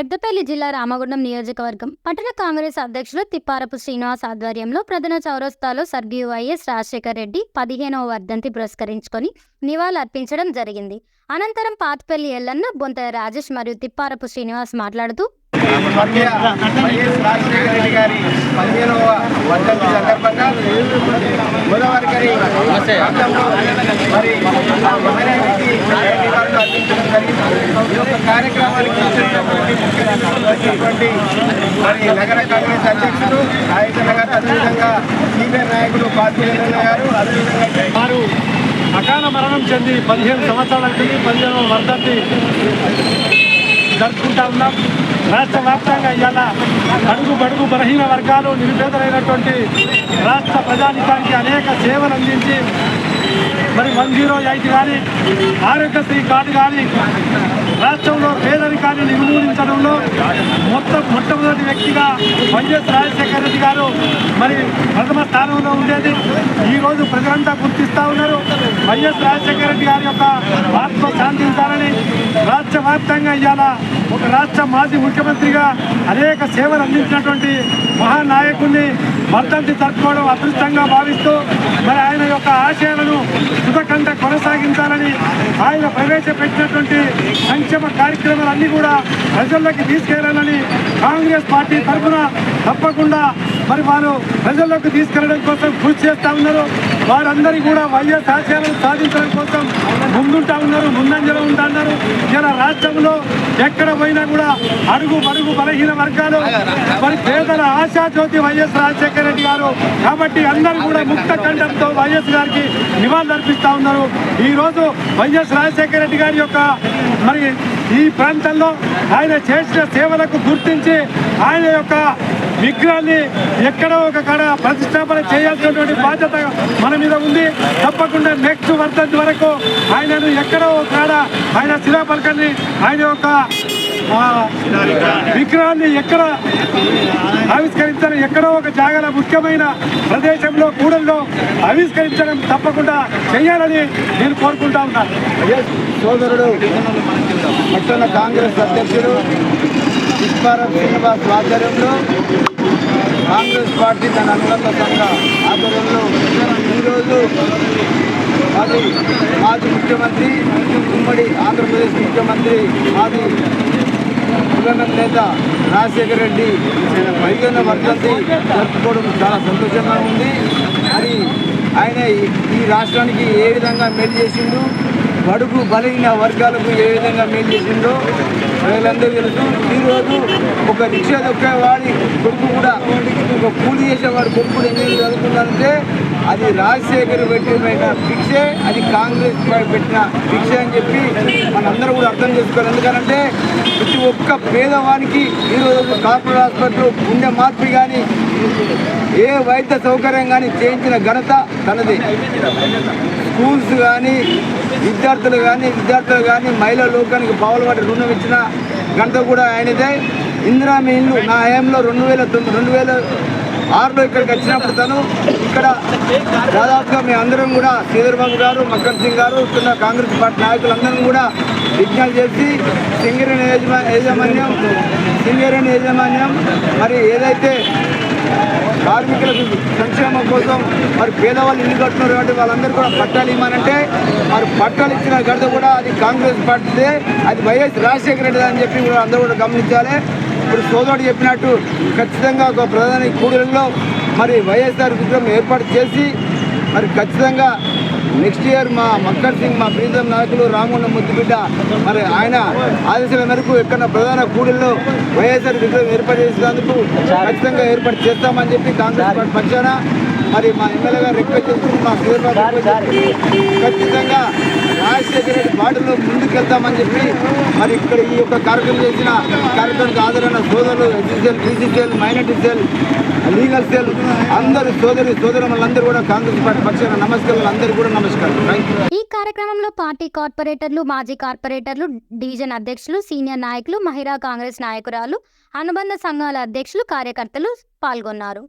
పెద్దపల్లి జిల్లా రామగుండం నియోజకవర్గం పట్టణ కాంగ్రెస్ అధ్యక్షులు తిప్పారపు శ్రీనివాస్ ఆధ్వర్యంలో ప్రధాన చౌరస్తాలో స్వర్గీయ వైఎస్ రాజశేఖర రెడ్డి 15వ వర్ధంతి పురస్కరించుకొని నివాళులర్పించడం జరిగింది. అనంతరం పాతపల్లి ఎల్లన్న, బొంత రాజేష్ మరియు తిప్పారపు శ్రీనివాస్ మాట్లాడుతూ వైఎస్ రాజశేఖర రెడ్డి గారి 15వ వర్ధంతి సందర్భంగా గోదావరి గారి మరి నివాళులు అర్పించడం జరిగింది. ఈ యొక్క కార్యక్రమానికి మరి నగర కాంగ్రెస్ అధ్యక్షుడు నాయకుల గారు, అదేవిధంగా సీనియర్ నాయకుడు పార్టీల గారు, అదేవిధంగా వారు అకాల మరణం చెంది 15 సంవత్సరాలకి 15వ వర్ధంతి జరుపుకుంటా ఉన్నాం. రాష్ట్ర వ్యాప్తంగా ఇవాళ బడుగు బలహీన వర్గాలు, నిరుపేదలైనటువంటి రాష్ట్ర ప్రజానికానికి అనేక సేవలు అందించి మరి 108 కానీ, ఆరోగ్యశ్రీ కార్డు కానీ, రాష్ట్రంలో పేదరికాన్ని నిర్మూలించడంలో మొట్టమొదటి వ్యక్తిగా వైఎస్ రాజశేఖర రెడ్డి గారు మరి ప్రథమ స్థానంలో ఉండేది. ఈరోజు ప్రజలంతా గుర్తిస్తూ ఉన్నారు. వైఎస్ రాజశేఖర రెడ్డి గారి యొక్క ఆత్మ శాంతించాలని రాష్ట్ర వ్యాప్తంగా ఇవాళ ఒక రాష్ట్ర మాజీ ముఖ్యమంత్రిగా అనేక సేవలు అందించినటువంటి మహానాయకుడిని వర్ధంతి జరుపుకోవడం అదృష్టంగా భావిస్తూ మరి ఆయన యొక్క ఆశయాలను సుతకంట కొనసాగించాలని ఆయన ప్రవేశపెట్టినటువంటి సంక్షేమ కార్యక్రమాలన్నీ కూడా ప్రజల్లోకి తీసుకెళ్లాలని కాంగ్రెస్ పార్టీ తరఫున తప్పకుండా మరి వారు ప్రజల్లోకి తీసుకెళ్లడం కోసం కృషి చేస్తూ ఉన్నారు. వారందరికీ కూడా వైఎస్ ఆశయాలను సాధించడం కోసం ముందుంటా ఉన్నారు, ముందంజలో ఉంటున్నారు. ఇలా రాష్ట్రంలో ఎక్కడ పోయినా కూడా అడుగు బలహీన వర్గాలు మరి పేదల ఆశాజ్యోతి వైఎస్ రాజశేఖర రెడ్డి గారు. కాబట్టి అందరూ కూడా ముక్త ఖండంతో వైఎస్ గారికి నివాళులు అర్పిస్తూ ఉన్నారు. ఈరోజు వైఎస్ రాజశేఖర రెడ్డి గారి యొక్క మరి ఈ ప్రాంతంలో ఆయన చేసిన సేవలకు గుర్తించి ఆయన యొక్క విగ్రహాన్ని ఎక్కడో ఒక కాడ ప్రతిష్టాపన చేయాల్సినటువంటి బాధ్యత మన మీద ఉంది. తప్పకుండా నెక్స్ట్ వర్ధంతి వరకు ఆయనను ఎక్కడో ఒక కాడ ఆయన శిలాఫలకాన్ని, ఆయన యొక్క విగ్రహాన్ని ఎక్కడ ఆవిష్కరించాలి, ఎక్కడో ఒక జాగాల ముఖ్యమైన ప్రదేశంలో కూడల్లో ఆవిష్కరించడం తప్పకుండా చేయాలని నేను కోరుకుంటా ఉన్నాను. సోదరుడు పట్టణ కాంగ్రెస్ అధ్యక్షుడు తిప్పారపు శ్రీనివాస్ ఆధ్వర్యంలో కాంగ్రెస్ పార్టీ తన అనుబంధ సంఘ ఆధ్వర్యంలో ఈరోజు మాజీ ముఖ్యమంత్రి, ఉమ్మడి ఆంధ్రప్రదేశ్ ముఖ్యమంత్రి, మాజీ దివంగత నేత రాజశేఖర రెడ్డి 15వ వర్ధంతి జరుపుకోవడం చాలా సంతోషంగా ఉంది. మరి ఆయన ఈ రాష్ట్రానికి ఏ విధంగా మేలు చేసిండు, బడుగు బలహీన వర్గాలకు ఏ విధంగా మేలు చేసిండో ప్రజలందరూ తెలుసు. ఈరోజు ఒక రిక్షా దొక్కేవాడి కొడుకు కూడా, ఒక కూలి చేసేవాడి కొడుకు కూడా ఎందుకు చదువుతున్నారంటే అది రాజశేఖర్ పెట్టిన భిక్షే, అది కాంగ్రెస్ పెట్టిన భిక్షే అని చెప్పి మనందరూ కూడా అర్థం చేసుకోవాలి. ఎందుకంటే ప్రతి ఒక్క పేదవానికి ఈరోజు కార్పొరేట్ హాస్పిటల్ గుండె మార్పు కానీ, ఏ వైద్య సౌకర్యం కానీ చేయించిన ఘనత తనది. స్కూల్స్ కానీ, విద్యార్థులు కానీ మహిళా లోకానికి పావుల వాటి రుణం ఇచ్చిన ఘనత కూడా ఆయనదే. ఇందిరామి ఇల్లు నా హయాంలో 2006లో ఇక్కడికి వచ్చినప్పుడు తను ఇక్కడ దాదాపుగా మేమందరం కూడా శ్రీధర్ బాబు గారు, మక్కన్ సింగ్ గారు, ఇక్కడ కాంగ్రెస్ పార్టీ నాయకులందరం కూడా విజ్ఞానం చేసి సింగరేణి యాజమాన్యం మరి ఏదైతే కార్మికులకు సంక్షేమం కోసం మరి పేదవాళ్ళు ఇల్లు కట్టున్నారు కాబట్టి వాళ్ళందరూ కూడా పట్టాలు ఇవ్వమంటే మరి పట్టాలు ఇచ్చిన ఘనత కూడా అది కాంగ్రెస్ పార్టీదే, అది వైఎస్ రాజశేఖర రెడ్డి అని చెప్పి కూడా అందరూ కూడా గమనించాలి. ఇప్పుడు సోదరుడు చెప్పినట్టు ఖచ్చితంగా ఒక ప్రధాని కూడలిలో మరి వైఎస్ఆర్ విగ్రహం ఏర్పాటు చేసి మరి ఖచ్చితంగా నెక్స్ట్ ఇయర్ మా మక్కర్ సింగ్, మా ప్రీతం నాయకులు రామగుండం ముద్దుబిడ్డ మరి ఆయన ఆదేశాల మేరకు ఎక్కడ ప్రధాన కూడలిలో వైఎస్ఆర్ విగ్రహం ఏర్పాటు చేసేందుకు ఖచ్చితంగా ఏర్పాటు చేస్తామని చెప్పి కాంగ్రెస్ పార్టీ పక్షాన మరి మా ఎమ్మెల్యే గారు రిక్వెస్ట్ చేస్తున్నారు, మా శ్రీధర్ ఖచ్చితంగా రాజశేఖర రెడ్డి బాటలో ముందుకెళ్తామని చెప్పి మరి ఇక్కడ ఈ యొక్క కార్యక్రమం చేసిన కార్యక్రమానికి హాజరైన సోదరులు SCCL, BCCL, minority cell, legal cell అందరు సోదరులందరూ కూడా కాంగ్రెస్ పార్టీ పక్షాన నమస్కారాలు, అందరూ కూడా నమస్కారం. ఈ కార్యక్రమంలో పార్టీ కార్పొరేటర్లు, మాజీ కార్పొరేటర్లు, డివిజన్ అధ్యక్షులు, సీనియర్ నాయకులు, మహిళా కాంగ్రెస్ నాయకురాలు, అనుబంధ సంఘాల అధ్యక్షులు, కార్యకర్తలు పాల్గొన్నారు.